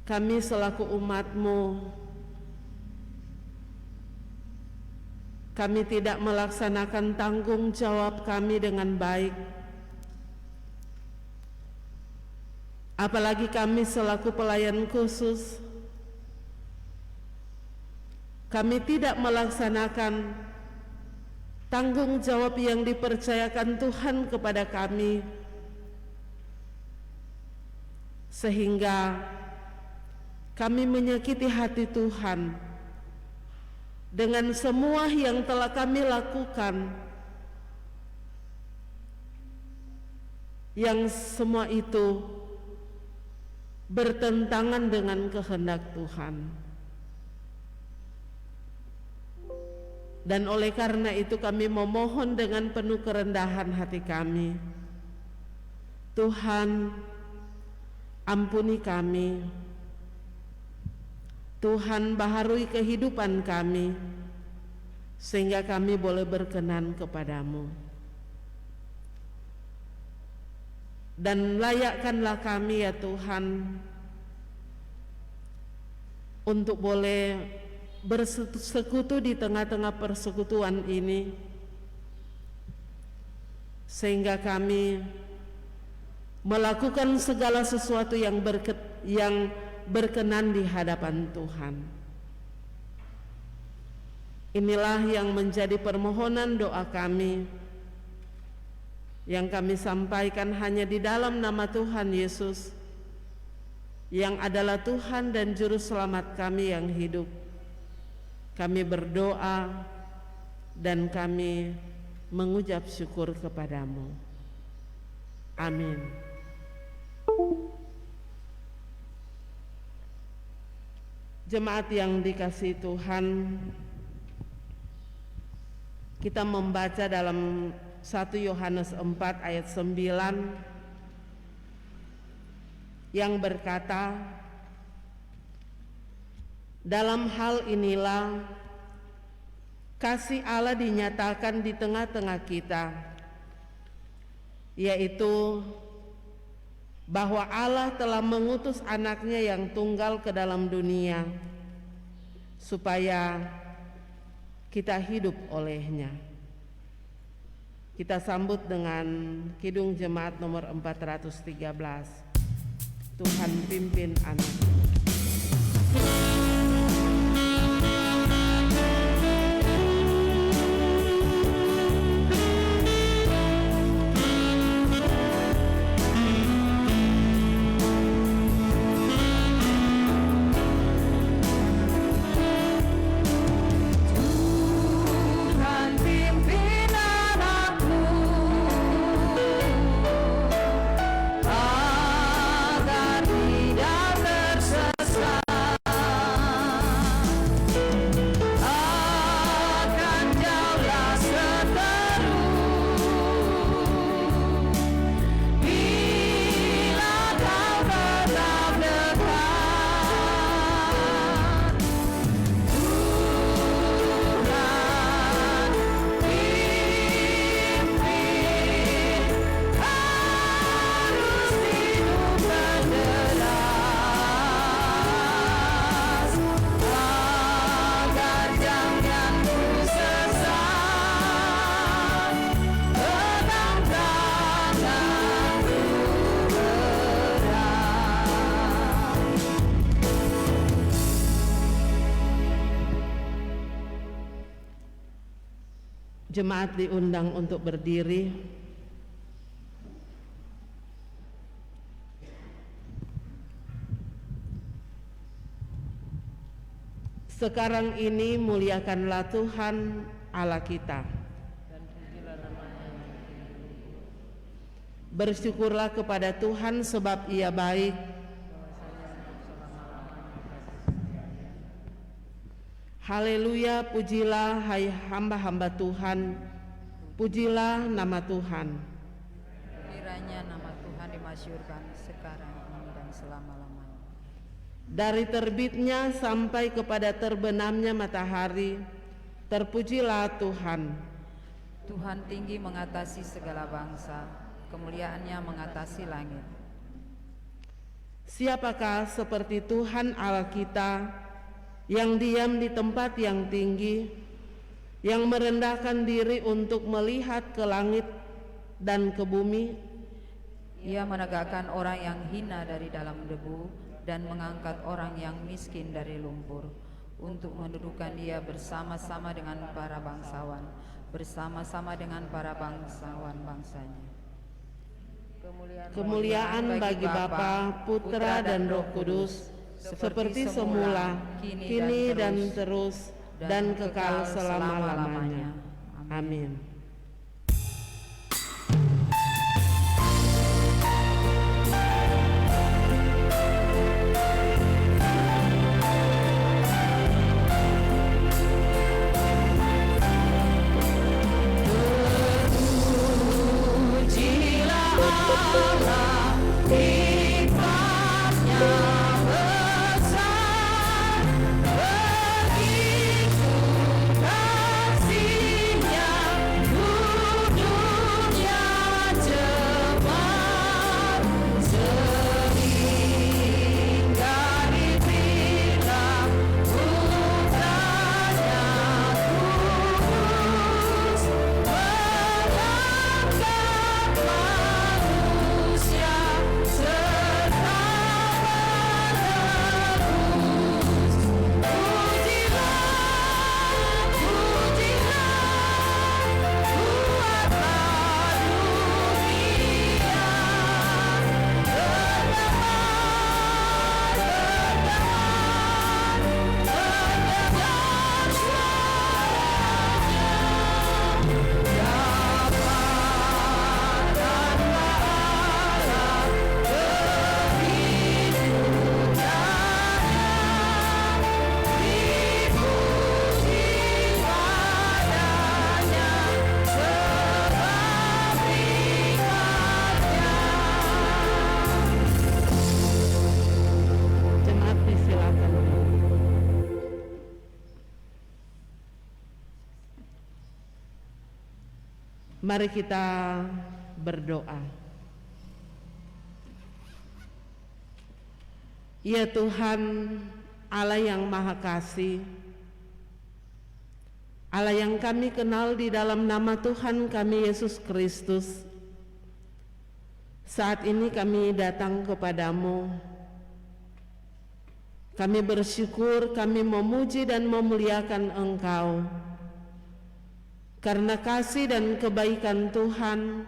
kami selaku umat-Mu, kami tidak melaksanakan tanggung jawab kami dengan baik. Apalagi kami selaku pelayan khusus, kami tidak melaksanakan tanggung jawab yang dipercayakan Tuhan kepada kami, sehingga kami menyakiti hati Tuhan dengan semua yang telah kami lakukan, yang semua itu bertentangan dengan kehendak Tuhan. Dan oleh karena itu kami memohon dengan penuh kerendahan hati kami, Tuhan, ampuni kami. Tuhan, baharui kehidupan kami, sehingga kami boleh berkenan kepadamu. Dan layakkanlah kami ya Tuhan, untuk boleh bersekutu di tengah-tengah persekutuan ini, sehingga kami melakukan segala sesuatu yang berkenan di hadapan Tuhan. Inilah yang menjadi permohonan doa kami, yang kami sampaikan hanya di dalam nama Tuhan Yesus, yang adalah Tuhan dan Juru Selamat kami yang hidup. Kami berdoa dan kami mengucap syukur kepadamu. Amin. Jemaat yang dikasihi Tuhan, kita membaca dalam 1 Yohanes 4 ayat 9 yang berkata, dalam hal inilah kasih Allah dinyatakan di tengah-tengah kita, yaitu bahwa Allah telah mengutus anaknya yang tunggal ke dalam dunia supaya kita hidup olehnya. Kita sambut dengan Kidung Jemaat nomor 413. Tuhan pimpin anak. Jemaat diundang untuk berdiri. Sekarang ini muliakanlah Tuhan Allah kita. Bersyukurlah kepada Tuhan sebab Ia baik. Haleluya, pujilah hai hamba-hamba Tuhan, pujilah nama Tuhan. Kiranya nama Tuhan dimasyhurkan sekarang ini dan selama-lamanya. Dari terbitnya sampai kepada terbenamnya matahari, terpujilah Tuhan. Tuhan tinggi mengatasi segala bangsa, kemuliaannya mengatasi langit. Siapakah seperti Tuhan Allah kita yang diam di tempat yang tinggi, yang merendahkan diri untuk melihat ke langit dan ke bumi? Ia menegakkan orang yang hina dari dalam debu dan mengangkat orang yang miskin dari lumpur, untuk mendudukkan dia bersama-sama dengan para bangsawan, bersama-sama dengan para bangsawan bangsanya. Kemuliaan bagi Bapa, Putra dan Roh Kudus, seperti semula, kini dan terus, dan kekal selama-lamanya. Amin. Mari kita berdoa. Ya Tuhan, Allah yang Maha Kasih, Allah yang kami kenal di dalam nama Tuhan kami Yesus Kristus, saat ini kami datang kepadamu. Kami bersyukur, kami memuji dan memuliakan Engkau, karena kasih dan kebaikan Tuhan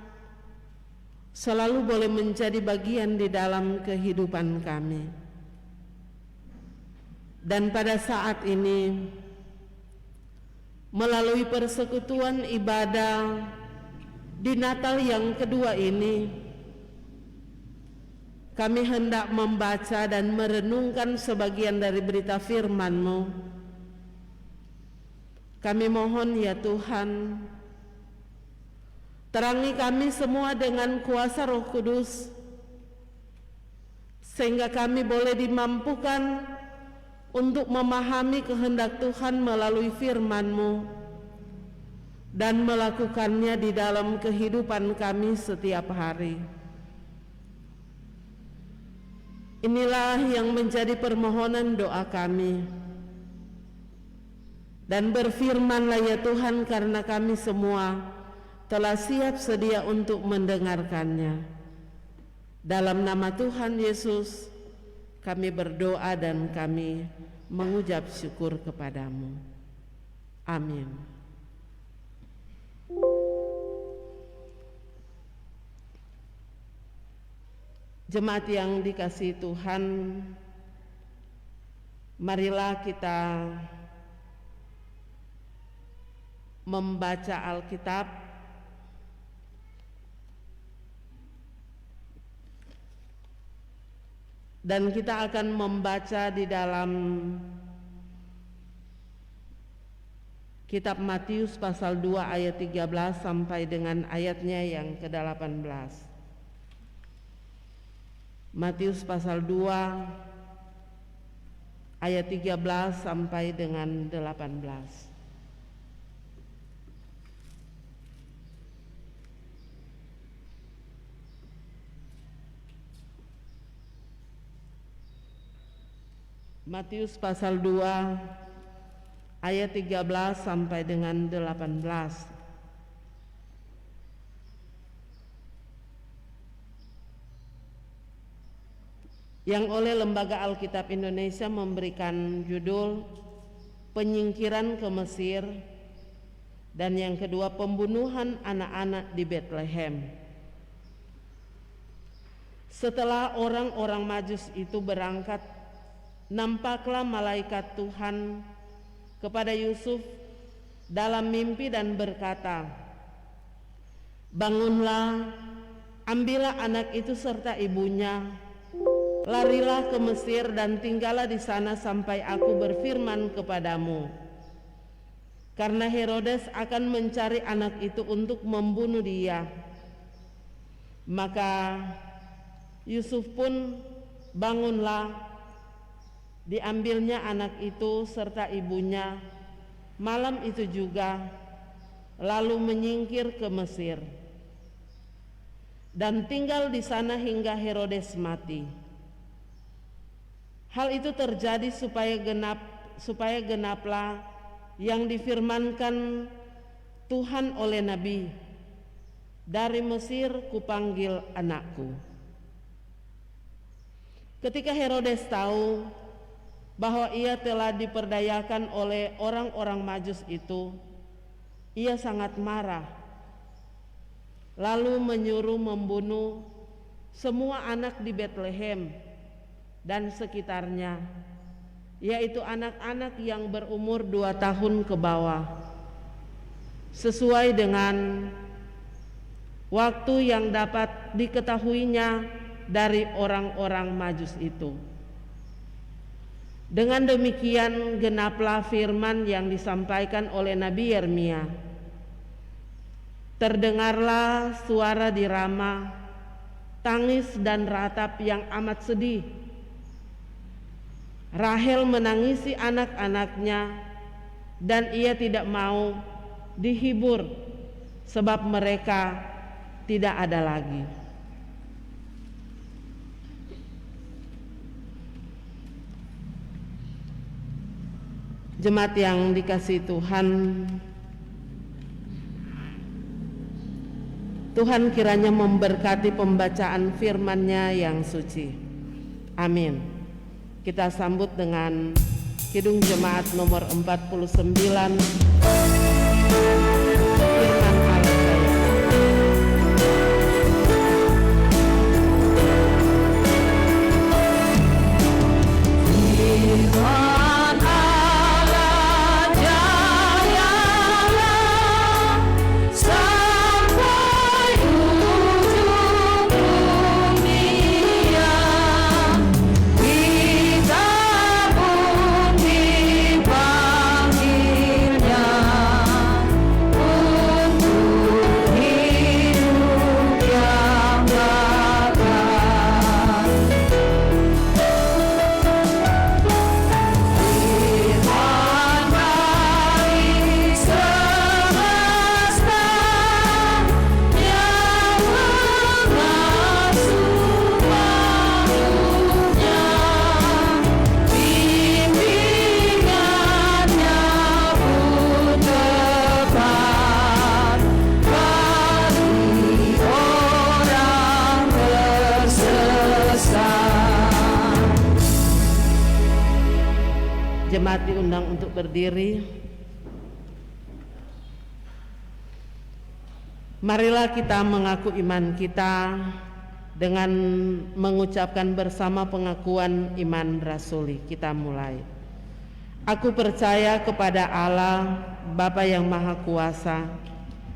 selalu boleh menjadi bagian di dalam kehidupan kami. Dan pada saat ini, melalui persekutuan ibadah di Natal yang kedua ini, kami hendak membaca dan merenungkan sebagian dari berita firman-Mu. Kami mohon ya Tuhan, terangi kami semua dengan kuasa Roh Kudus, sehingga kami boleh dimampukan untuk memahami kehendak Tuhan melalui firman-Mu dan melakukannya di dalam kehidupan kami setiap hari. Inilah yang menjadi permohonan doa kami. Dan berfirmanlah ya Tuhan, karena kami semua telah siap sedia untuk mendengarkannya. Dalam nama Tuhan Yesus kami berdoa dan kami mengucap syukur kepadamu. Amin. Jemaat yang dikasihi Tuhan, marilah kita membaca Alkitab dan kita akan membaca di dalam kitab Matius pasal 2 ayat 13 sampai dengan ayatnya yang ke-18. Matius pasal 2 ayat 13 sampai dengan 18. Matius pasal 2 ayat 13 sampai dengan 18. Yang oleh Lembaga Alkitab Indonesia memberikan judul Penyingkiran ke Mesir, dan yang kedua Pembunuhan anak-anak di Bethlehem. Setelah orang-orang Majus itu berangkat, nampaklah malaikat Tuhan kepada Yusuf dalam mimpi dan berkata, "Bangunlah, ambillah anak itu serta ibunya, larilah ke Mesir dan tinggallah di sana sampai aku berfirman kepadamu. Karena Herodes akan mencari anak itu untuk membunuh dia." Maka Yusuf pun bangunlah, diambilnya anak itu serta ibunya malam itu juga, lalu menyingkir ke Mesir dan tinggal di sana hingga Herodes mati. Hal itu terjadi supaya genaplah yang difirmankan Tuhan oleh Nabi, "Dari Mesir kupanggil anakku." Ketika Herodes tahu bahwa ia telah diperdayakan oleh orang-orang Majus itu, ia sangat marah, lalu menyuruh membunuh semua anak di Bethlehem dan sekitarnya, yaitu anak-anak yang berumur 2 tahun ke bawah, sesuai dengan waktu yang dapat diketahuinya dari orang-orang Majus itu. Dengan demikian genaplah firman yang disampaikan oleh Nabi Yeremia. Terdengarlah suara di Rama, tangis dan ratap yang amat sedih. Rahel menangisi anak-anaknya dan ia tidak mau dihibur sebab mereka tidak ada lagi. Jemaat yang dikasihi Tuhan, Tuhan kiranya memberkati pembacaan firman-Nya yang suci. Amin. Kita sambut dengan Kidung Jemaat nomor 49. Firman Jemaat diundang untuk berdiri. Marilah kita mengaku iman kita dengan mengucapkan bersama pengakuan iman rasuli. Kita mulai. Aku percaya kepada Allah, Bapa yang Maha Kuasa,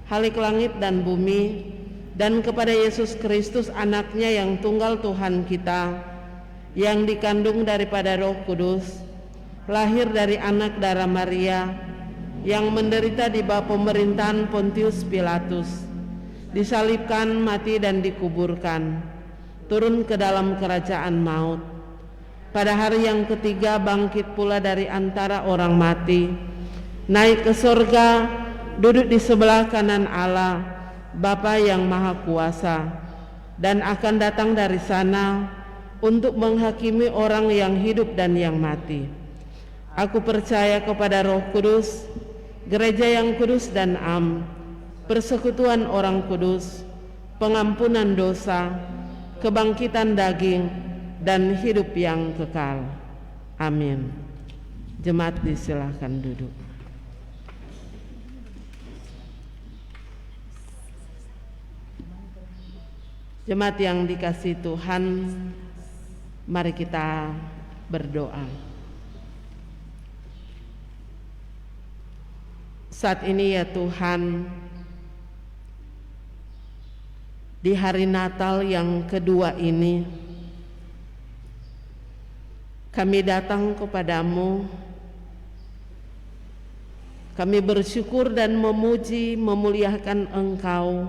Khalik langit dan bumi, dan kepada Yesus Kristus anaknya yang tunggal Tuhan kita, yang dikandung daripada Roh Kudus, lahir dari anak darah Maria, yang menderita di bawah pemerintahan Pontius Pilatus, disalibkan, mati dan dikuburkan, turun ke dalam kerajaan maut. Pada hari yang ketiga bangkit pula dari antara orang mati, naik ke surga, duduk di sebelah kanan Allah, Bapa yang Maha Kuasa, dan akan datang dari sana untuk menghakimi orang yang hidup dan yang mati. Aku percaya kepada Roh Kudus, gereja yang kudus dan am, persekutuan orang kudus, pengampunan dosa, kebangkitan daging, dan hidup yang kekal. Amin. Jemaat disilahkan duduk. Jemaat yang dikasihi Tuhan, mari kita berdoa. Saat ini ya Tuhan, di hari Natal yang kedua ini, kami datang kepadamu. Kami bersyukur dan memuji, memuliakan Engkau,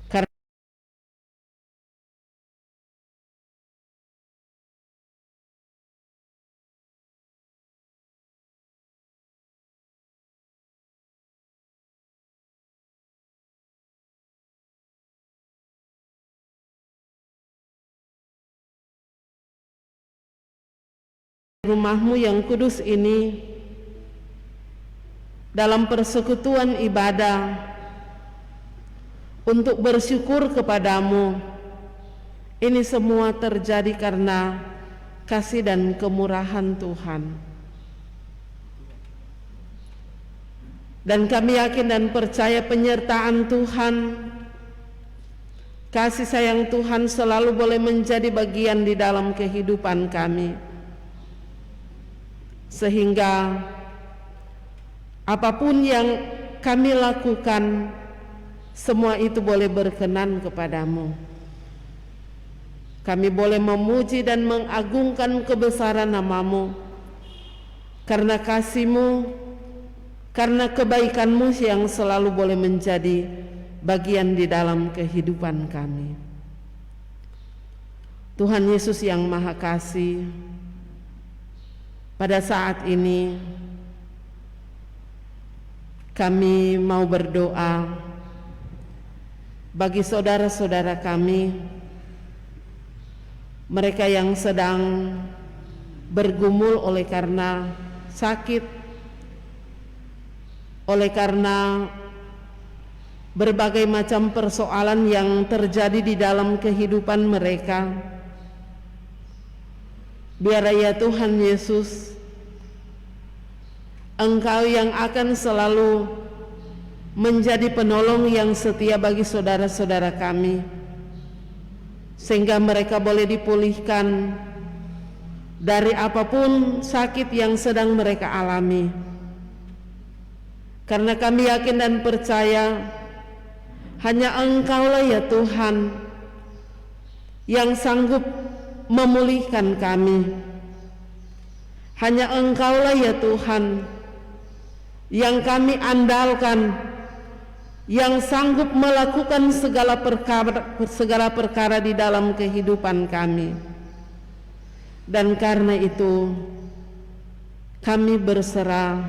karena rumah-Mu yang kudus ini, dalam persekutuan ibadah untuk bersyukur kepadamu, ini semua terjadi karena kasih dan kemurahan Tuhan. Dan kami yakin dan percaya penyertaan Tuhan, kasih sayang Tuhan selalu boleh menjadi bagian di dalam kehidupan kami, sehingga apapun yang kami lakukan, semua itu boleh berkenan kepadamu. Kami boleh memuji dan mengagungkan kebesaran nama-Mu, karena kasih-Mu, karena kebaikan-Mu yang selalu boleh menjadi bagian di dalam kehidupan kami. Tuhan Yesus yang Maha Kasih, pada saat ini kami mau berdoa bagi saudara-saudara kami, mereka yang sedang bergumul oleh karena sakit, oleh karena berbagai macam persoalan yang terjadi di dalam kehidupan mereka. Biar ya Tuhan Yesus, Engkau yang akan selalu menjadi penolong yang setia bagi saudara-saudara kami, sehingga mereka boleh dipulihkan dari apapun sakit yang sedang mereka alami. Karena kami yakin dan percaya hanya Engkaulah ya Tuhan yang sanggup memulihkan kami. Hanya Engkaulah ya Tuhan yang kami andalkan, yang sanggup melakukan segala perkara di dalam kehidupan kami. Dan karena itu kami berserah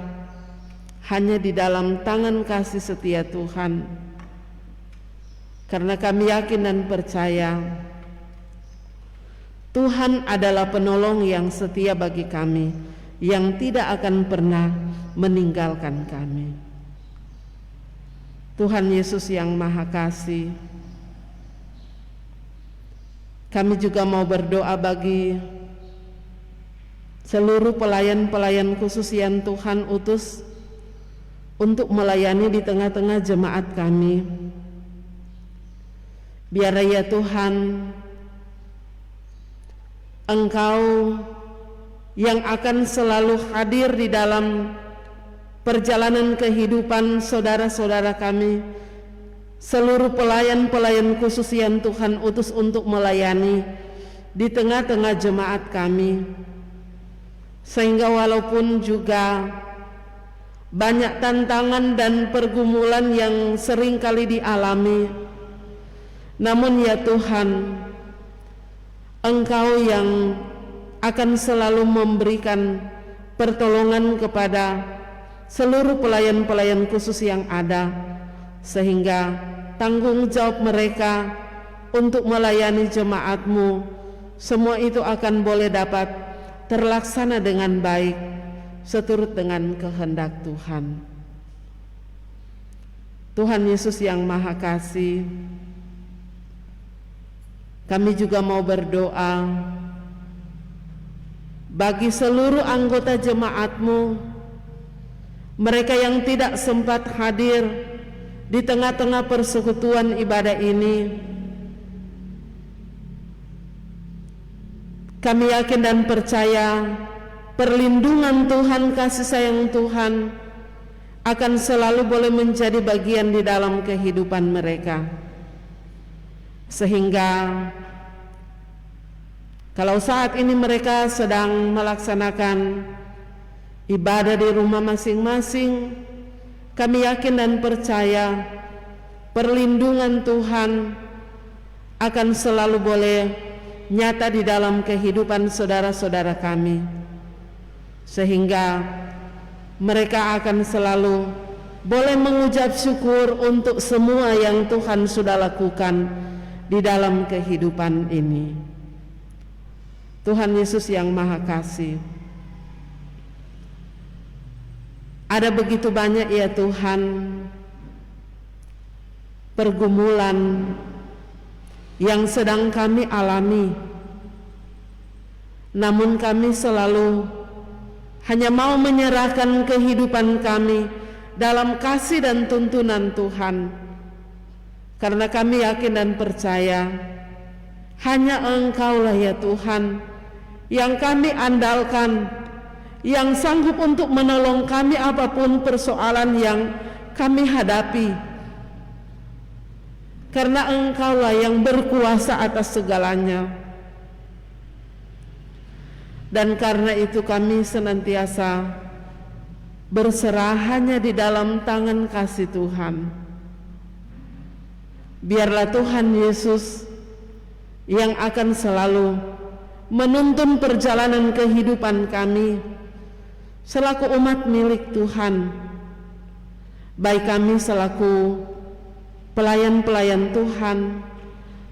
hanya di dalam tangan kasih setia Tuhan, karena kami yakin dan percaya Tuhan adalah penolong yang setia bagi kami, yang tidak akan pernah meninggalkan kami. Tuhan Yesus yang Maha Kasih, kami juga mau berdoa bagi seluruh pelayan-pelayan khusus yang Tuhan utus untuk melayani di tengah-tengah jemaat kami. Biar ya Tuhan, Engkau yang akan selalu hadir di dalam perjalanan kehidupan saudara-saudara kami, seluruh pelayan-pelayan khusus yang Tuhan utus untuk melayani di tengah-tengah jemaat kami, sehingga walaupun juga banyak tantangan dan pergumulan yang sering kali dialami, namun ya Tuhan, Engkau yang akan selalu memberikan pertolongan kepada seluruh pelayan-pelayan khusus yang ada, sehingga tanggung jawab mereka untuk melayani jemaat-Mu, semua itu akan boleh dapat terlaksana dengan baik seturut dengan kehendak Tuhan. Tuhan Yesus yang Maha Kasih, kami juga mau berdoa bagi seluruh anggota jemaat-Mu, mereka yang tidak sempat hadir di tengah-tengah persekutuan ibadah ini. Kami yakin dan percaya perlindungan Tuhan, kasih sayang Tuhan akan selalu boleh menjadi bagian di dalam kehidupan mereka, sehingga kalau saat ini mereka sedang melaksanakan ibadah di rumah masing-masing, kami yakin dan percaya perlindungan Tuhan akan selalu boleh nyata di dalam kehidupan saudara-saudara kami, sehingga mereka akan selalu boleh mengucap syukur untuk semua yang Tuhan sudah lakukan di dalam kehidupan ini. Tuhan Yesus yang Maha Kasih, ada begitu banyak ya Tuhan pergumulan yang sedang kami alami, namun kami selalu hanya mau menyerahkan kehidupan kami dalam kasih dan tuntunan Tuhan, karena kami yakin dan percaya hanya Engkau-Lah ya Tuhan yang kami andalkan, yang sanggup untuk menolong kami apapun persoalan yang kami hadapi, karena Engkau-Lah yang berkuasa atas segalanya. Dan karena itu kami senantiasa berserah hanya di dalam tangan kasih Tuhan. Biarlah Tuhan Yesus yang akan selalu menuntun perjalanan kehidupan kami selaku umat milik Tuhan, baik kami selaku pelayan-pelayan Tuhan,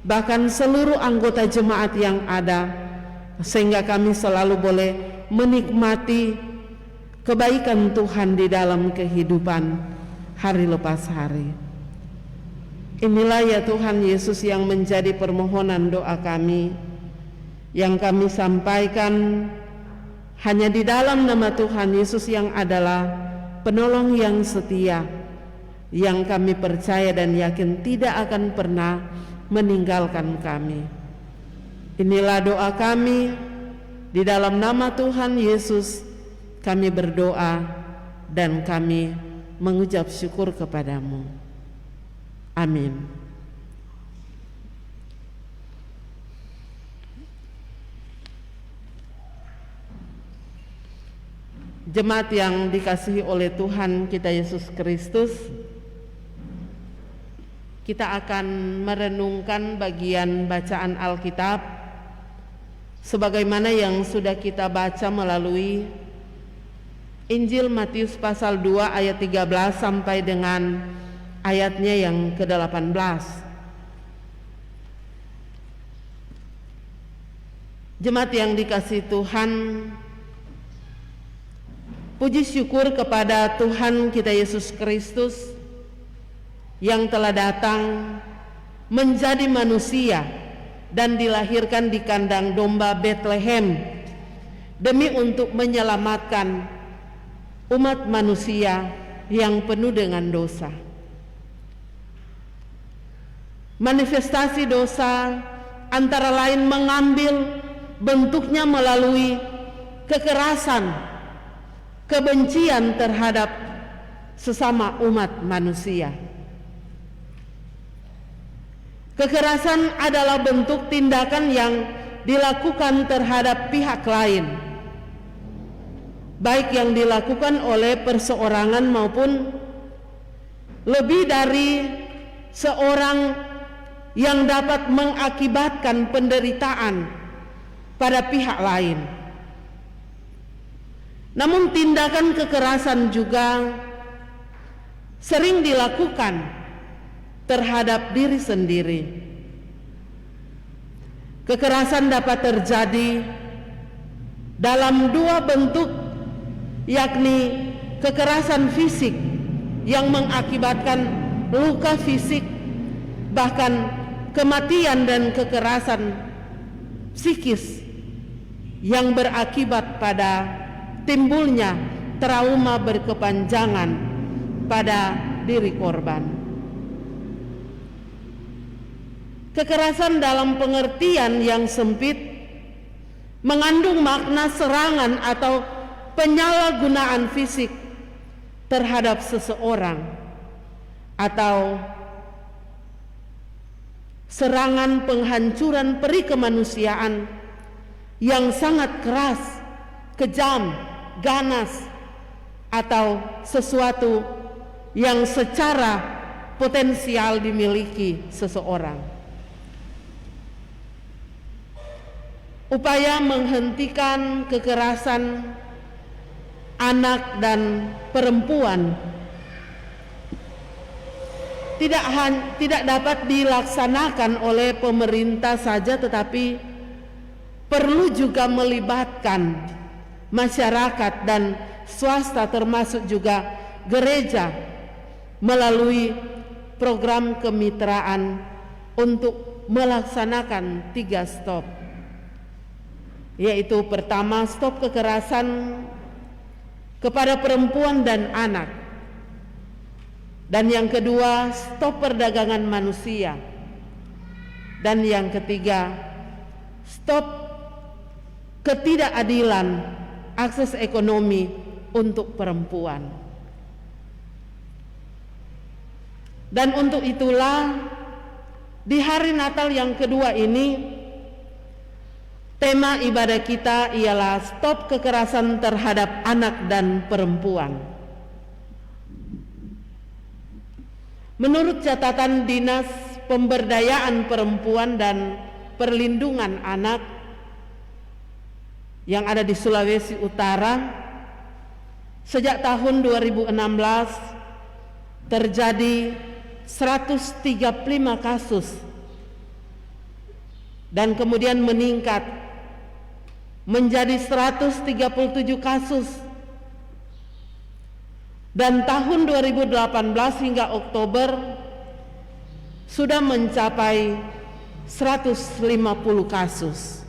bahkan seluruh anggota jemaat yang ada, sehingga kami selalu boleh menikmati kebaikan Tuhan di dalam kehidupan hari lepas hari. Inilah ya Tuhan Yesus yang menjadi permohonan doa kami, yang kami sampaikan hanya di dalam nama Tuhan Yesus yang adalah penolong yang setia, yang kami percaya dan yakin tidak akan pernah meninggalkan kami. Inilah doa kami, di dalam nama Tuhan Yesus kami berdoa dan kami mengucap syukur kepadamu. Amin. Jemaat yang dikasihi oleh Tuhan kita Yesus Kristus, kita akan merenungkan bagian bacaan Alkitab sebagaimana yang sudah kita baca melalui Injil Matius pasal 2 ayat 13 sampai dengan ayatnya yang ke-18. Jemaat yang dikasihi Tuhan, puji syukur kepada Tuhan kita Yesus Kristus yang telah datang menjadi manusia dan dilahirkan di kandang domba Bethlehem demi untuk menyelamatkan umat manusia yang penuh dengan dosa. Manifestasi dosa antara lain mengambil bentuknya melalui kekerasan, kebencian terhadap sesama umat manusia. Kekerasan adalah bentuk tindakan yang dilakukan terhadap pihak lain, baik yang dilakukan oleh perseorangan maupun lebih dari seorang, yang dapat mengakibatkan penderitaan pada pihak lain. Namun tindakan kekerasan juga sering dilakukan terhadap diri sendiri, Kekerasan dapat terjadi dalam dua bentuk, yakni kekerasan fisik yang mengakibatkan luka fisik, bahkan kematian, dan kekerasan psikis yang berakibat pada timbulnya trauma berkepanjangan pada diri korban. Kekerasan dalam pengertian yang sempit mengandung makna serangan atau penyalahgunaan fisik terhadap seseorang atau serangan penghancuran peri kemanusiaan yang sangat keras, kejam, ganas, atau sesuatu yang secara potensial dimiliki seseorang. Upaya menghentikan kekerasan anak dan perempuan tidak dapat dilaksanakan oleh pemerintah saja, tetapi perlu juga melibatkan masyarakat dan swasta, termasuk juga gereja, melalui program kemitraan untuk melaksanakan 3 stop, yaitu pertama, stop kekerasan kepada perempuan dan anak, dan yang kedua, stop perdagangan manusia, dan yang ketiga, stop ketidakadilan akses ekonomi untuk perempuan. Dan untuk itulah di hari Natal yang kedua ini, tema ibadah kita ialah stop kekerasan terhadap anak dan perempuan. Menurut catatan Dinas Pemberdayaan Perempuan dan Perlindungan Anak yang ada di Sulawesi Utara, sejak tahun 2016 terjadi 135 kasus dan kemudian meningkat menjadi 137 kasus, dan tahun 2018 hingga Oktober sudah mencapai 150 kasus.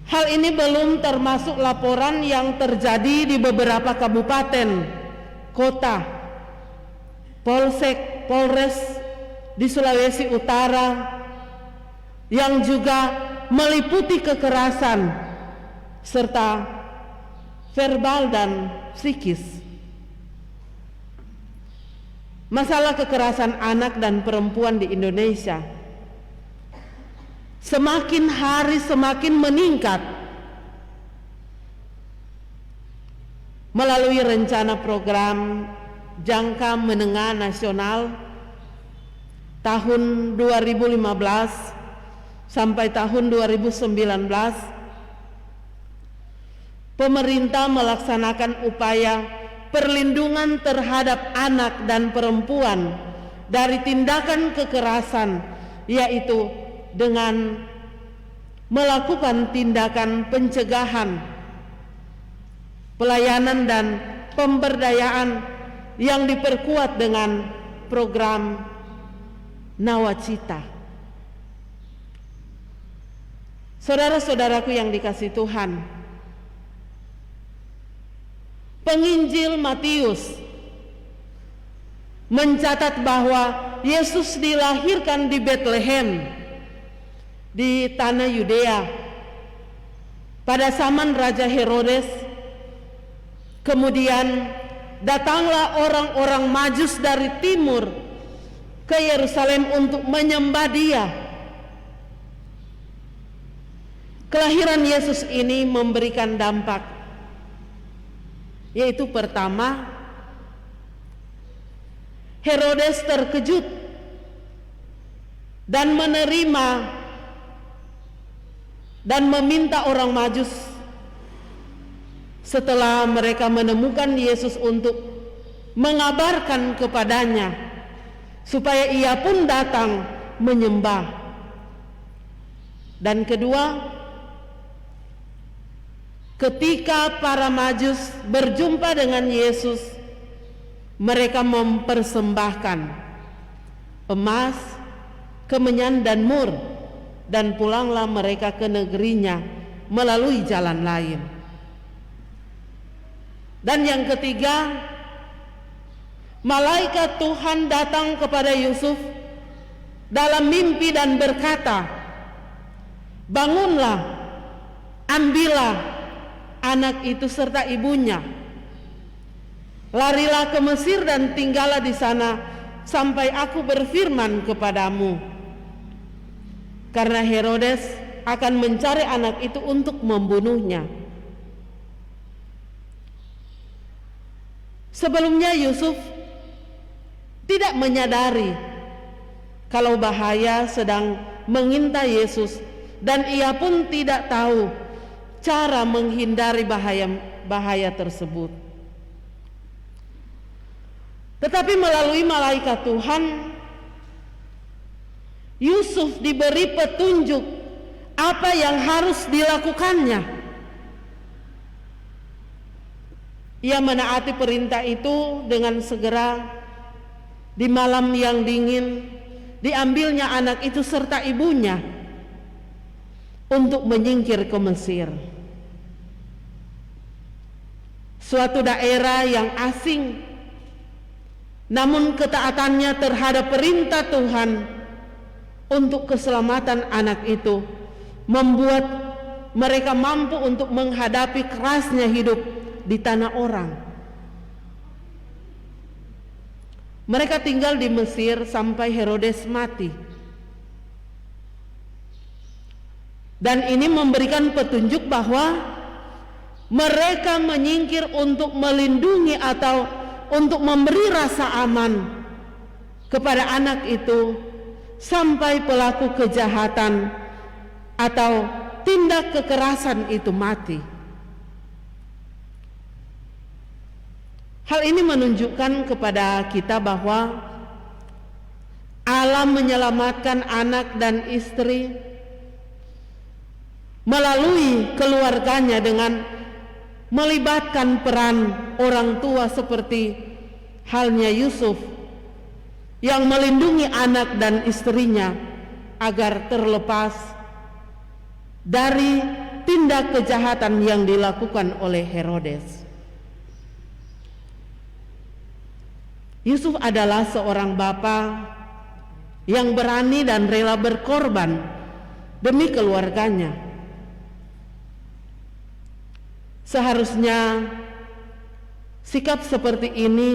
Hal ini belum termasuk laporan yang terjadi di beberapa kabupaten, kota, polsek, polres di Sulawesi Utara yang juga meliputi kekerasan serta verbal dan psikis. Masalah kekerasan anak dan perempuan di Indonesia semakin hari semakin meningkat melalui rencana program jangka menengah nasional tahun 2015 sampai tahun 2019. Pemerintah melaksanakan upaya perlindungan terhadap anak dan perempuan dari tindakan kekerasan, yaitu dengan melakukan tindakan pencegahan, pelayanan dan pemberdayaan yang diperkuat dengan program Nawacita. Saudara-saudaraku yang dikasihi Tuhan, Penginjil Matius mencatat bahwa Yesus dilahirkan di Betlehem di tanah Yudea pada zaman Raja Herodes. Kemudian datanglah orang-orang Majus dari timur ke Yerusalem untuk menyembah Dia. Kelahiran Yesus ini memberikan dampak, yaitu pertama, Herodes terkejut dan menerima dan meminta orang Majus setelah mereka menemukan Yesus untuk mengabarkan kepadanya supaya ia pun datang menyembah Dan kedua, ketika para Majus berjumpa dengan Yesus, mereka mempersembahkan emas, kemenyan dan mur, dan pulanglah mereka ke negerinya melalui jalan lain. Dan yang ketiga, malaikat Tuhan datang kepada Yusuf dalam mimpi dan berkata, "Bangunlah, ambillah anak itu serta ibunya, larilah ke Mesir dan tinggallah di sana sampai aku berfirman kepadamu, karena Herodes akan mencari anak itu untuk membunuhnya." Sebelumnya Yusuf tidak menyadari kalau bahaya sedang mengintai Yesus, dan ia pun tidak tahu cara menghindari bahaya tersebut. Tetapi melalui malaikat Tuhan, Yusuf diberi petunjuk apa yang harus dilakukannya. Ia menaati perintah itu dengan segera. Di malam yang dingin, diambilnya anak itu serta ibunya untuk menyingkir ke Mesir, suatu daerah yang asing. Namun ketaatannya terhadap perintah Tuhan untuk keselamatan anak itu membuat mereka mampu untuk menghadapi kerasnya hidup di tanah orang. Mereka tinggal di Mesir sampai Herodes mati. Dan ini memberikan petunjuk bahwa mereka menyingkir untuk melindungi atau untuk memberi rasa aman kepada anak itu sampai pelaku kejahatan atau tindak kekerasan itu mati. Hal ini menunjukkan kepada kita bahwa Allah menyelamatkan anak dan istri melalui keluarganya dengan melibatkan peran orang tua seperti halnya Yusuf yang melindungi anak dan istrinya agar terlepas dari tindak kejahatan yang dilakukan oleh Herodes. Yusuf adalah seorang bapa yang berani dan rela berkorban demi keluarganya. Seharusnya sikap seperti ini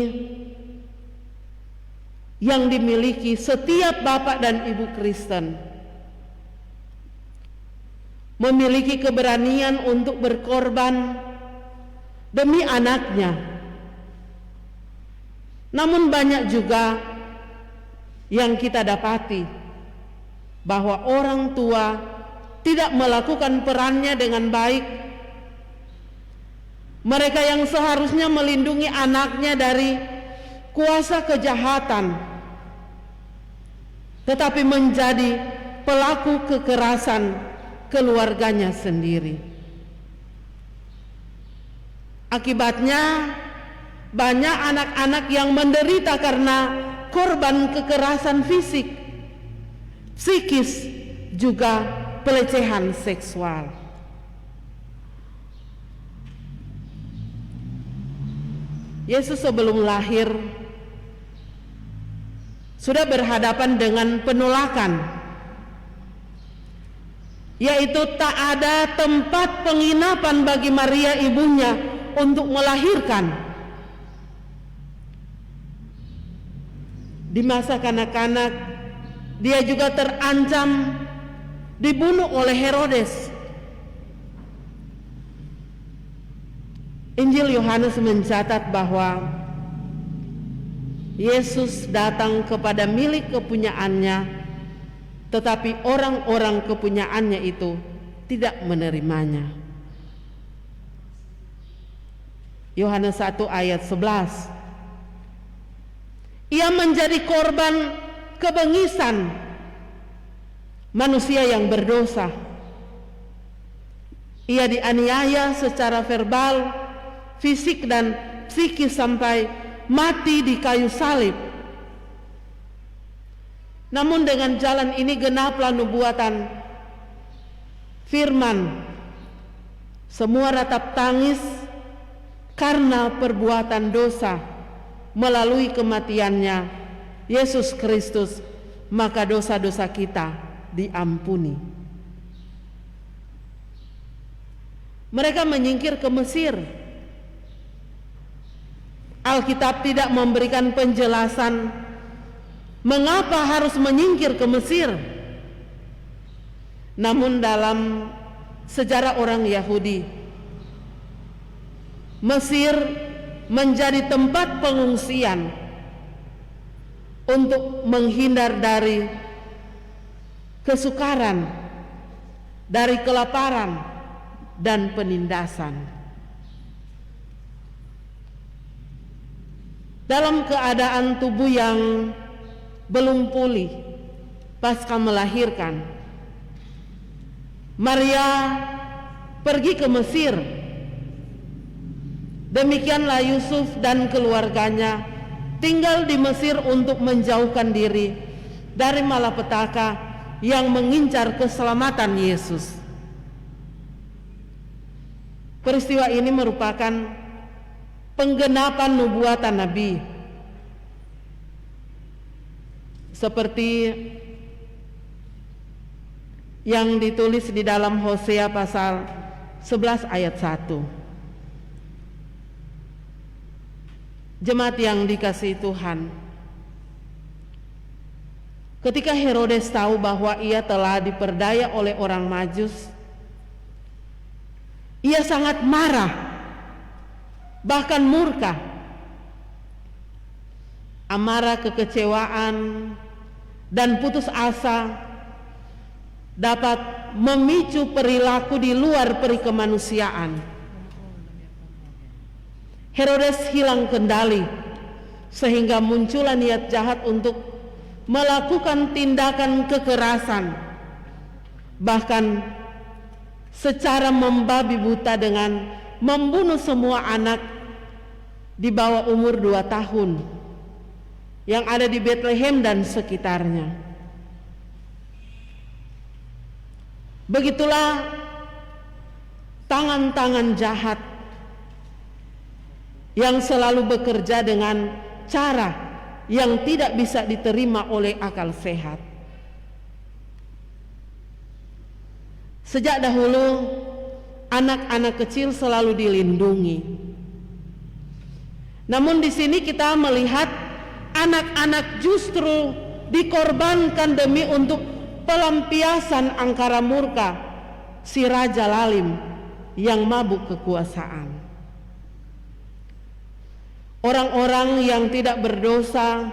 yang dimiliki setiap bapak dan ibu Kristen, memiliki keberanian untuk berkorban demi anaknya. Namun banyak juga yang kita dapati bahwa orang tua tidak melakukan perannya dengan baik. Mereka yang seharusnya melindungi anaknya dari kuasa kejahatan, tetapi menjadi pelaku kekerasan keluarganya sendiri. Akibatnya banyak anak-anak yang menderita karena korban kekerasan fisik, psikis, juga pelecehan seksual. Yesus sebelum lahir sudah berhadapan dengan penolakan, yaitu tak ada tempat penginapan bagi Maria ibunya untuk melahirkan. Di masa kanak-kanak, dia juga terancam dibunuh oleh Herodes. Injil Yohanes mencatat bahwa Yesus datang kepada milik kepunyaannya, tetapi orang-orang kepunyaannya itu tidak menerimanya. Yohanes 1 ayat 11. Ia menjadi korban kebengisan manusia yang berdosa. Ia dianiaya secara verbal, fisik dan psikis sampai mati di kayu salib. Namun dengan jalan ini genaplah nubuatan firman, semua ratap tangis karena perbuatan dosa melalui kematiannya Yesus Kristus, maka dosa-dosa kita diampuni. Mereka menyingkir ke Mesir. Alkitab tidak memberikan penjelasan mengapa harus menyingkir ke Mesir. Namun dalam sejarah orang Yahudi, Mesir menjadi tempat pengungsian untuk menghindar dari kesukaran, dari kelaparan dan penindasan. Dalam keadaan tubuh yang belum pulih pasca melahirkan, Maria pergi ke Mesir. Demikianlah Yusuf dan keluarganya tinggal di Mesir untuk menjauhkan diri dari malapetaka yang mengincar keselamatan Yesus. Peristiwa ini merupakan penggenapan nubuatan Nabi, seperti yang ditulis di dalam Hosea pasal 11 ayat 1. Jemaat yang dikasihi Tuhan, ketika Herodes tahu bahwa ia telah diperdaya oleh orang Majus, ia sangat marah, bahkan murka. Amarah, kekecewaan, dan putus asa dapat memicu perilaku di luar peri kemanusiaan. Herodes hilang kendali sehingga muncullah niat jahat untuk melakukan tindakan kekerasan, bahkan secara membabi buta dengan membunuh semua anak di bawah umur 2 tahun yang ada di Bethlehem dan sekitarnya. Begitulah tangan-tangan jahat yang selalu bekerja dengan cara yang tidak bisa diterima oleh akal sehat. Sejak dahulu, anak-anak kecil selalu dilindungi. Namun di sini kita melihat anak-anak justru dikorbankan demi untuk pelampiasan angkara murka si Raja Lalim yang mabuk kekuasaan. Orang-orang yang tidak berdosa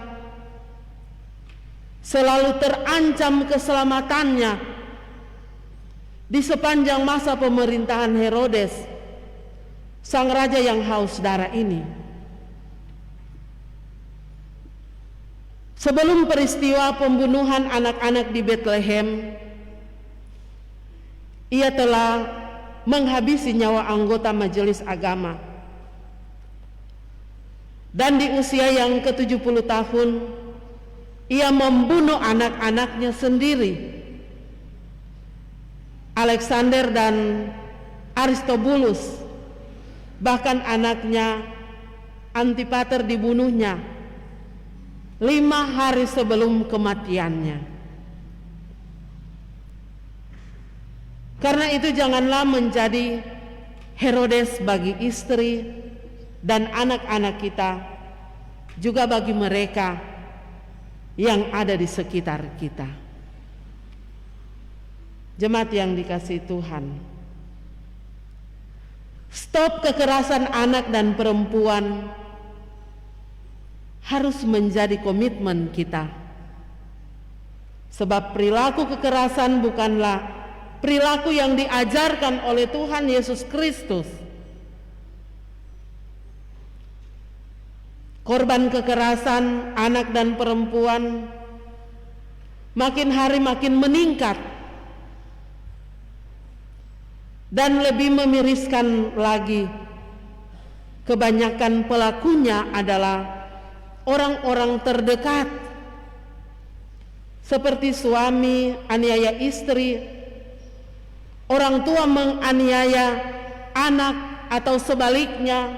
selalu terancam keselamatannya di sepanjang masa pemerintahan Herodes, sang raja yang haus darah ini. Sebelum peristiwa pembunuhan anak-anak di Bethlehem, ia telah menghabisi nyawa anggota majelis agama. Dan di usia yang ke-70 tahun, ia membunuh anak-anaknya sendiri, Alexander dan Aristobulus. Bahkan anaknya Antipater dibunuhnya 5 hari sebelum kematiannya. Karena itu janganlah menjadi Herodes bagi istri dan anak-anak kita, juga bagi mereka yang ada di sekitar kita. Jemaat yang dikasihi Tuhan, stop kekerasan anak dan perempuan harus menjadi komitmen kita. Sebab perilaku kekerasan bukanlah perilaku yang diajarkan oleh Tuhan Yesus Kristus. Korban kekerasan anak dan perempuan makin hari makin meningkat. Dan lebih memiriskan lagi, kebanyakan pelakunya adalah orang-orang terdekat, seperti suami aniaya istri, orang tua menganiaya anak, atau sebaliknya,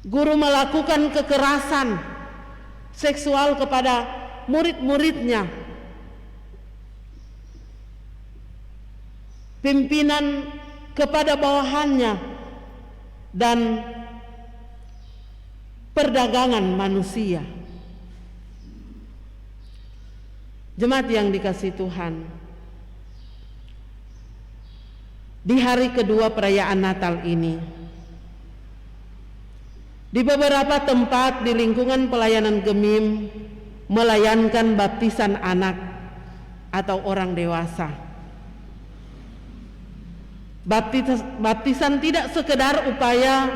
guru melakukan kekerasan seksual kepada murid-muridnya, pimpinan kepada bawahannya, dan perdagangan manusia. Jemaat yang dikasihi Tuhan, di hari kedua perayaan Natal ini, di beberapa tempat di lingkungan pelayanan Gemim melayankan baptisan anak atau orang dewasa. Baptisan tidak sekedar upaya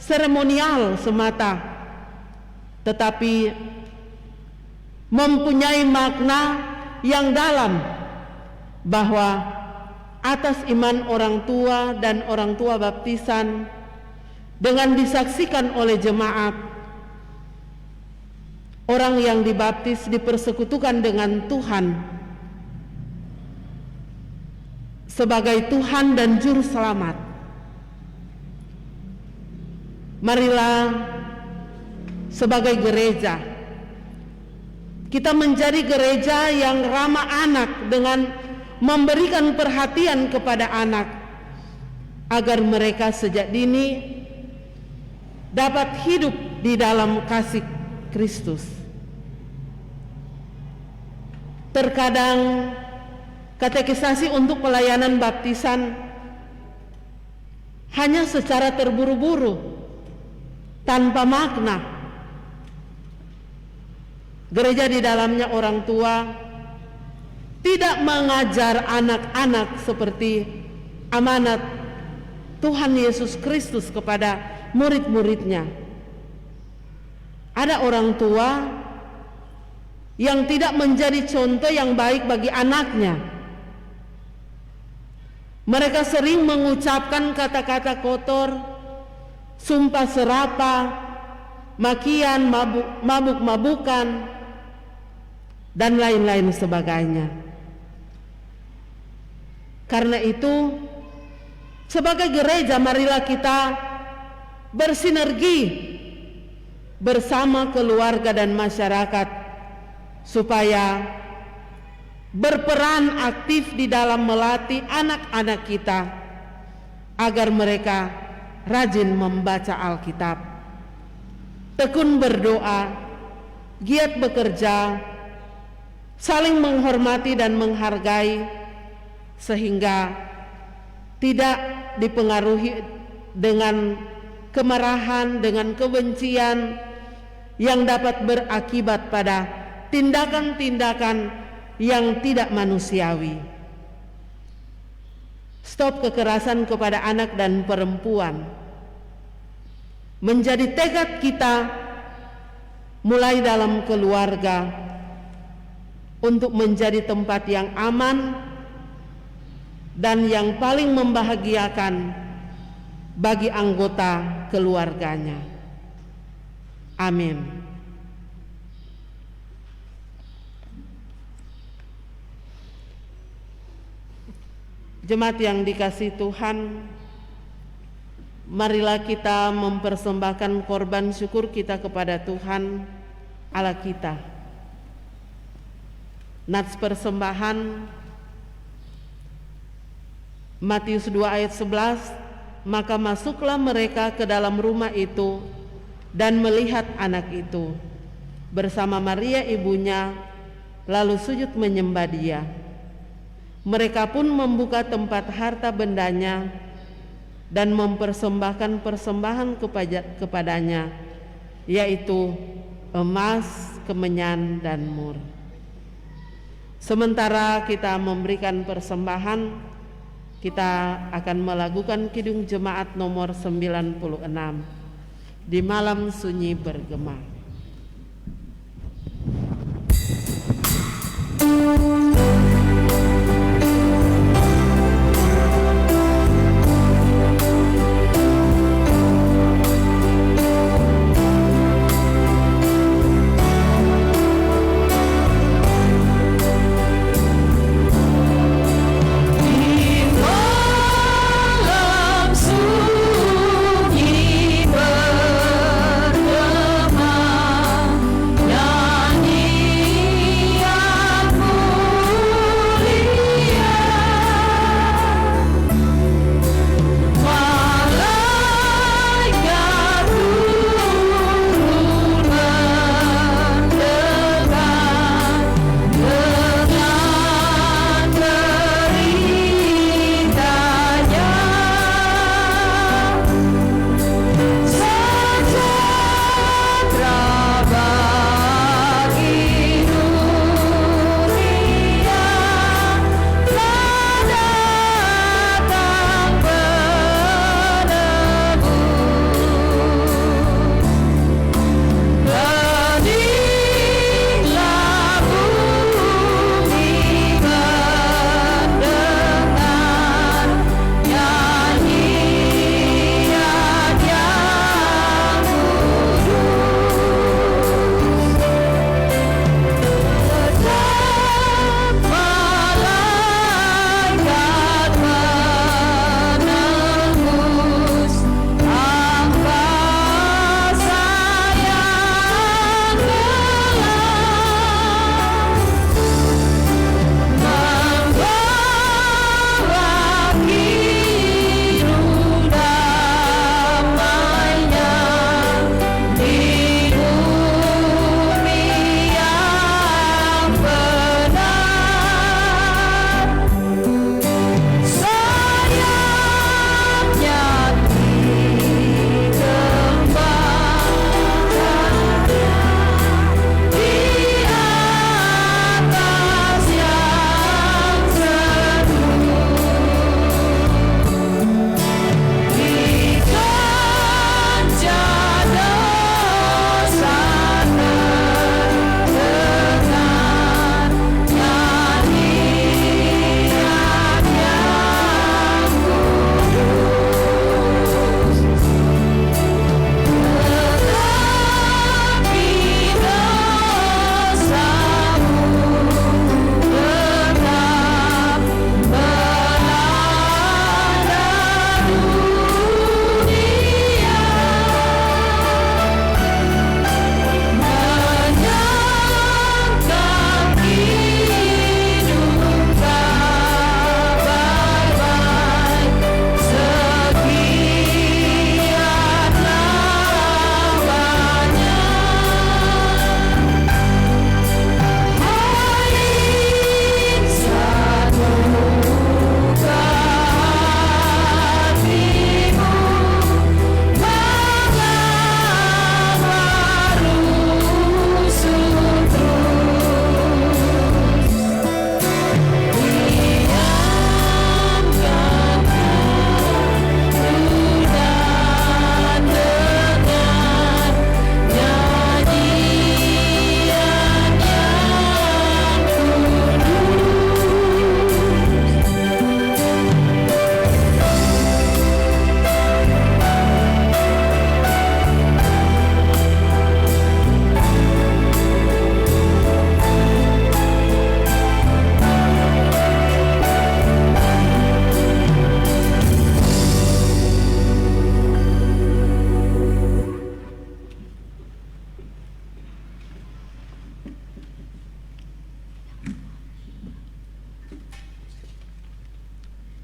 seremonial semata, tetapi mempunyai makna yang dalam, bahwa atas iman orang tua dan orang tua baptisan, dengan disaksikan oleh jemaat, orang yang dibaptis dipersekutukan dengan Tuhan sebagai Tuhan dan Juru Selamat. Marilah sebagai gereja kita menjadi gereja yang ramah anak dengan memberikan perhatian kepada anak, agar mereka sejak dini dapat hidup di dalam kasih Kristus. Terkadang katekisasi untuk pelayanan baptisan hanya secara terburu-buru, tanpa makna. Gereja di dalamnya orang tua tidak mengajar anak-anak seperti amanat Tuhan Yesus Kristus kepada murid-muridnya. Ada orang tua yang tidak menjadi contoh yang baik bagi anaknya. Mereka sering mengucapkan kata-kata kotor, sumpah serapah, makian, mabuk-mabukan, dan lain-lain sebagainya. Karena itu, sebagai gereja marilah kita bersinergi bersama keluarga dan masyarakat, supaya berperan aktif di dalam melatih anak-anak kita agar mereka rajin membaca Alkitab, tekun berdoa, giat bekerja, saling menghormati dan menghargai, sehingga tidak dipengaruhi dengan kemarahan, dengan kebencian yang dapat berakibat pada tindakan-tindakan yang tidak manusiawi. Stop kekerasan kepada anak dan perempuan menjadi tekad kita mulai dalam keluarga, untuk menjadi tempat yang aman dan yang paling membahagiakan bagi anggota keluarganya. Amin. Jemaat yang dikasihi Tuhan, marilah kita mempersembahkan korban syukur kita kepada Tuhan Allah kita. Nats persembahan Matius 2 ayat 11, maka masuklah mereka ke dalam rumah itu dan melihat anak itu bersama Maria ibunya, lalu sujud menyembah dia. Mereka pun membuka tempat harta bendanya dan mempersembahkan persembahan kepadanya, yaitu emas, kemenyan, dan mur. Sementara kita memberikan persembahan, kita akan melakukan kidung jemaat nomor 96 di malam sunyi bergema.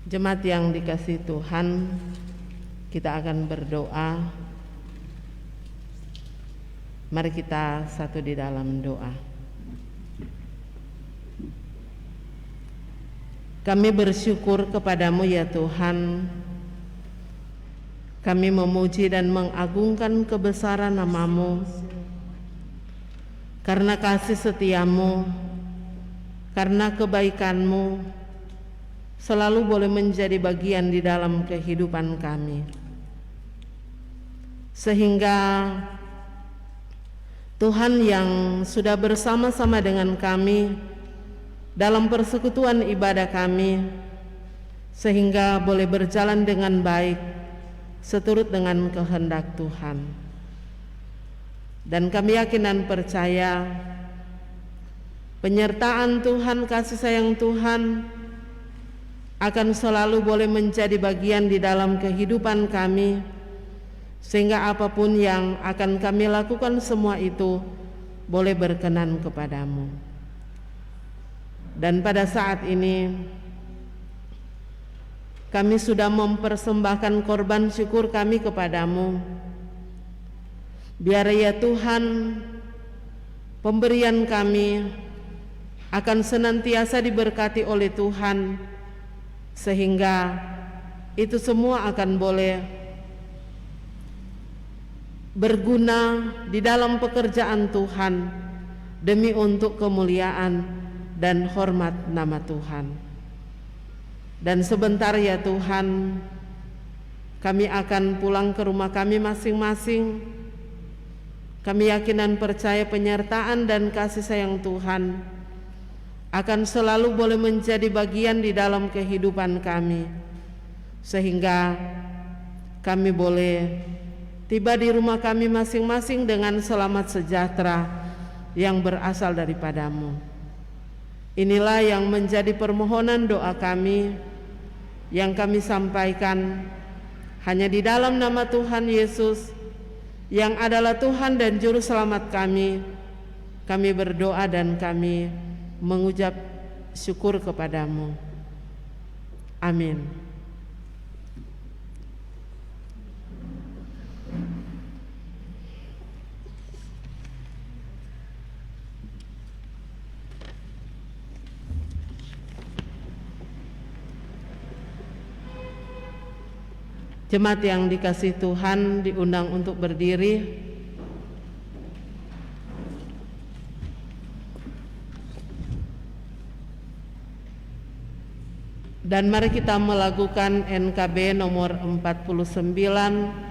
Jemaat yang dikasihi Tuhan, kita akan berdoa. Mari kita satu di dalam doa. Kami bersyukur kepadamu ya Tuhan. Kami memuji dan mengagungkan kebesaran nama-Mu, karena kasih setiamu, karena kebaikan-Mu selalu boleh menjadi bagian di dalam kehidupan kami. Sehingga Tuhan yang sudah bersama-sama dengan kami dalam persekutuan ibadah kami, sehingga boleh berjalan dengan baik seturut dengan kehendak Tuhan. Dan kami yakin dan percaya penyertaan Tuhan, kasih sayang Tuhan akan selalu boleh menjadi bagian di dalam kehidupan kami, sehingga apapun yang akan kami lakukan semua itu boleh berkenan kepadamu. Dan pada saat ini kami sudah mempersembahkan korban syukur kami kepadamu. Biar ya Tuhan, pemberian kami akan senantiasa diberkati oleh Tuhan, sehingga itu semua akan boleh berguna di dalam pekerjaan Tuhan demi untuk kemuliaan dan hormat nama Tuhan. Dan sebentar ya Tuhan, kami akan pulang ke rumah kami masing-masing. Kami yakin dan percaya penyertaan dan kasih sayang Tuhan akan selalu boleh menjadi bagian di dalam kehidupan kami, sehingga kami boleh tiba di rumah kami masing-masing dengan selamat sejahtera yang berasal daripadamu. Inilah yang menjadi permohonan doa kami yang kami sampaikan hanya di dalam nama Tuhan Yesus yang adalah Tuhan dan Juru Selamat kami. Kami berdoa dan kami mengucap syukur kepadamu. Amin. Jemaat yang dikasihi Tuhan diundang untuk berdiri. Dan mari kita melakukan NKB nomor 49.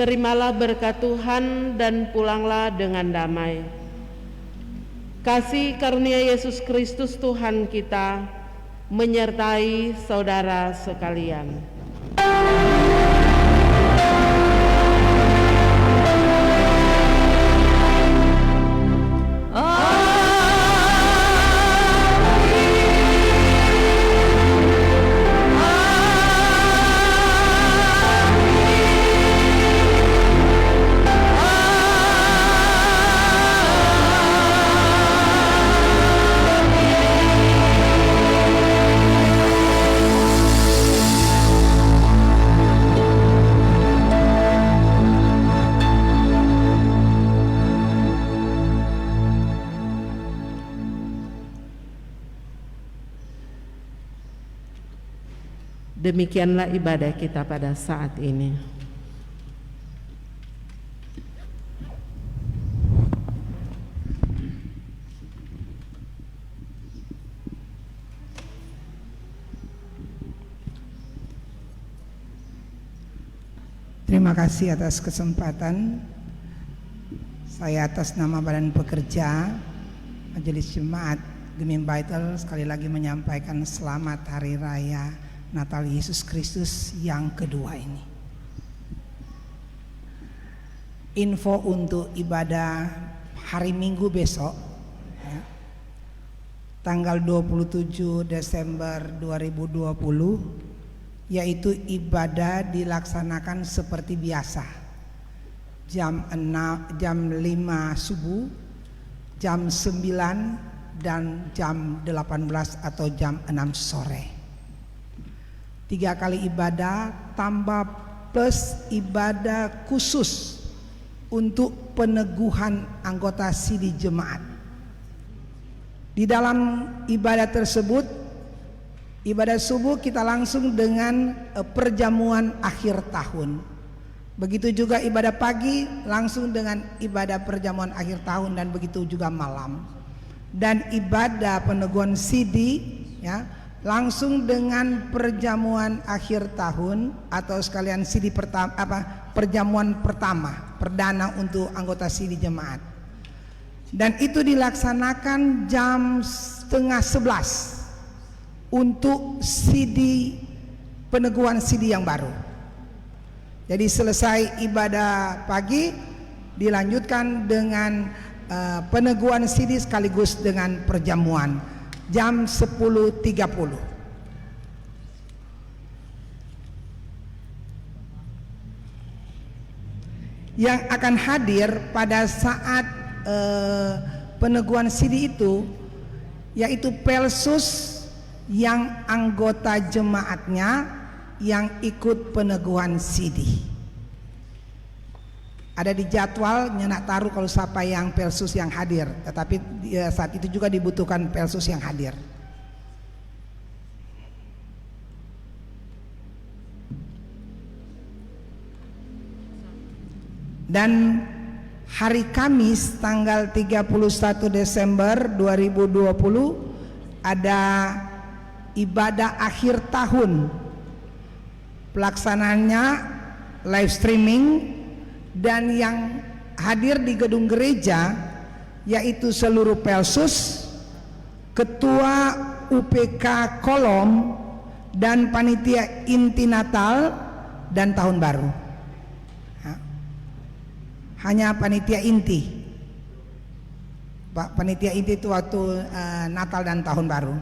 Terimalah berkat Tuhan dan pulanglah dengan damai. Kasih karunia Yesus Kristus Tuhan kita menyertai saudara sekalian. Amin. Demikianlah ibadah kita pada saat ini. Terima kasih atas kesempatan. Saya atas nama Badan Pekerja Majelis Jemaat Gemim Baitul sekali lagi menyampaikan selamat Hari Raya Natal Yesus Kristus yang kedua ini. Info untuk ibadah hari Minggu besok ya, tanggal 27 Desember 2020, yaitu ibadah dilaksanakan seperti biasa, jam 5 subuh, jam 9 dan jam 18 atau jam 6 sore. 3 kali ibadah tambah plus ibadah khusus untuk peneguhan anggota sidi jemaat. Di dalam ibadah tersebut, ibadah subuh kita langsung dengan perjamuan akhir tahun. Begitu juga ibadah pagi langsung dengan ibadah perjamuan akhir tahun, dan begitu juga malam. Dan ibadah peneguhan sidi ya, langsung dengan perjamuan akhir tahun atau sekalian sidi pertama, perjamuan pertama perdana untuk anggota sidi jemaat. Dan itu dilaksanakan jam 10:30 untuk sidi peneguhan sidi yang baru. Jadi selesai ibadah pagi dilanjutkan dengan peneguhan sidi sekaligus dengan perjamuan jam 10:30. Yang akan hadir pada saat peneguhan sidi itu yaitu Pelsus yang anggota jemaatnya yang ikut peneguhan sidi. Ada di jadwal nyenak taruh kalau siapa yang Pelsus yang hadir, tetapi saat itu juga dibutuhkan Pelsus yang hadir. Dan hari Kamis tanggal 31 Desember 2020 ada ibadah akhir tahun. Pelaksanaannya live streaming, dan yang hadir di gedung gereja yaitu seluruh Pelsus, ketua UPK Kolom, dan panitia inti Natal dan Tahun Baru. Hanya panitia inti. Panitia inti itu waktu Natal dan Tahun Baru.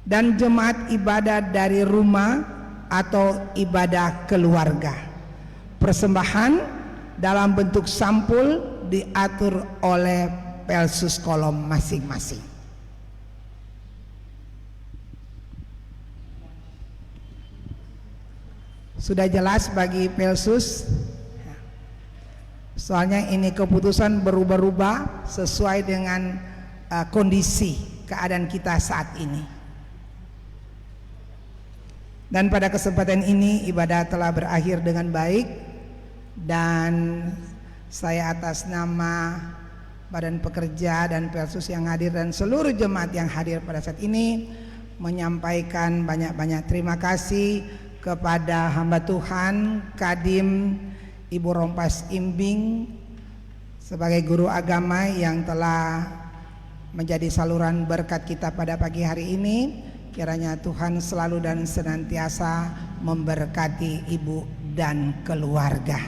Dan jemaat ibadah dari rumah atau ibadah keluarga. Persembahan dalam bentuk sampul diatur oleh Pelsus Kolom masing-masing. Sudah jelas bagi Pelsus? Soalnya ini keputusan berubah-ubah sesuai dengan kondisi keadaan kita saat ini. Dan pada kesempatan ini ibadah telah berakhir dengan baik, dan saya atas nama Badan Pekerja dan Pelsus yang hadir dan seluruh jemaat yang hadir pada saat ini menyampaikan banyak-banyak terima kasih kepada hamba Tuhan Kadim Ibu Rompas Imbing sebagai guru agama yang telah menjadi saluran berkat kita pada pagi hari ini. Kiranya Tuhan selalu dan senantiasa memberkati ibu dan keluarga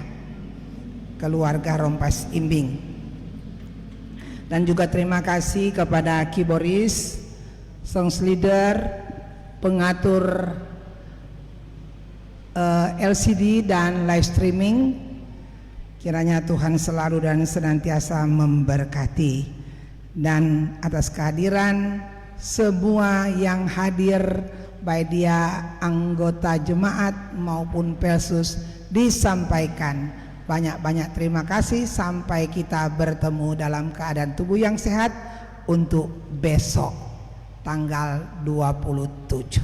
Rompas Imbing. Dan juga terima kasih kepada keyboardis, songs leader, pengatur LCD dan live streaming. Kiranya Tuhan selalu dan senantiasa memberkati. Dan atas kehadiran semua yang hadir, baik dia anggota jemaat maupun Pelsus, disampaikan banyak-banyak terima kasih sampai kita bertemu dalam keadaan tubuh yang sehat untuk besok tanggal 27.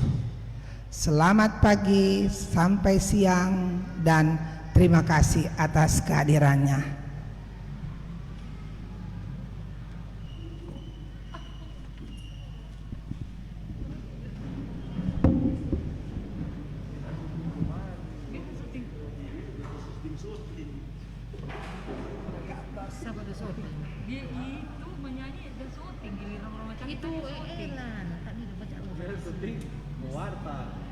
Selamat pagi, sampai siang, dan terima kasih atas kehadirannya. Dia itu menyanyi dan syuting giliran orang macam itu elan tadi udah baca syuting warta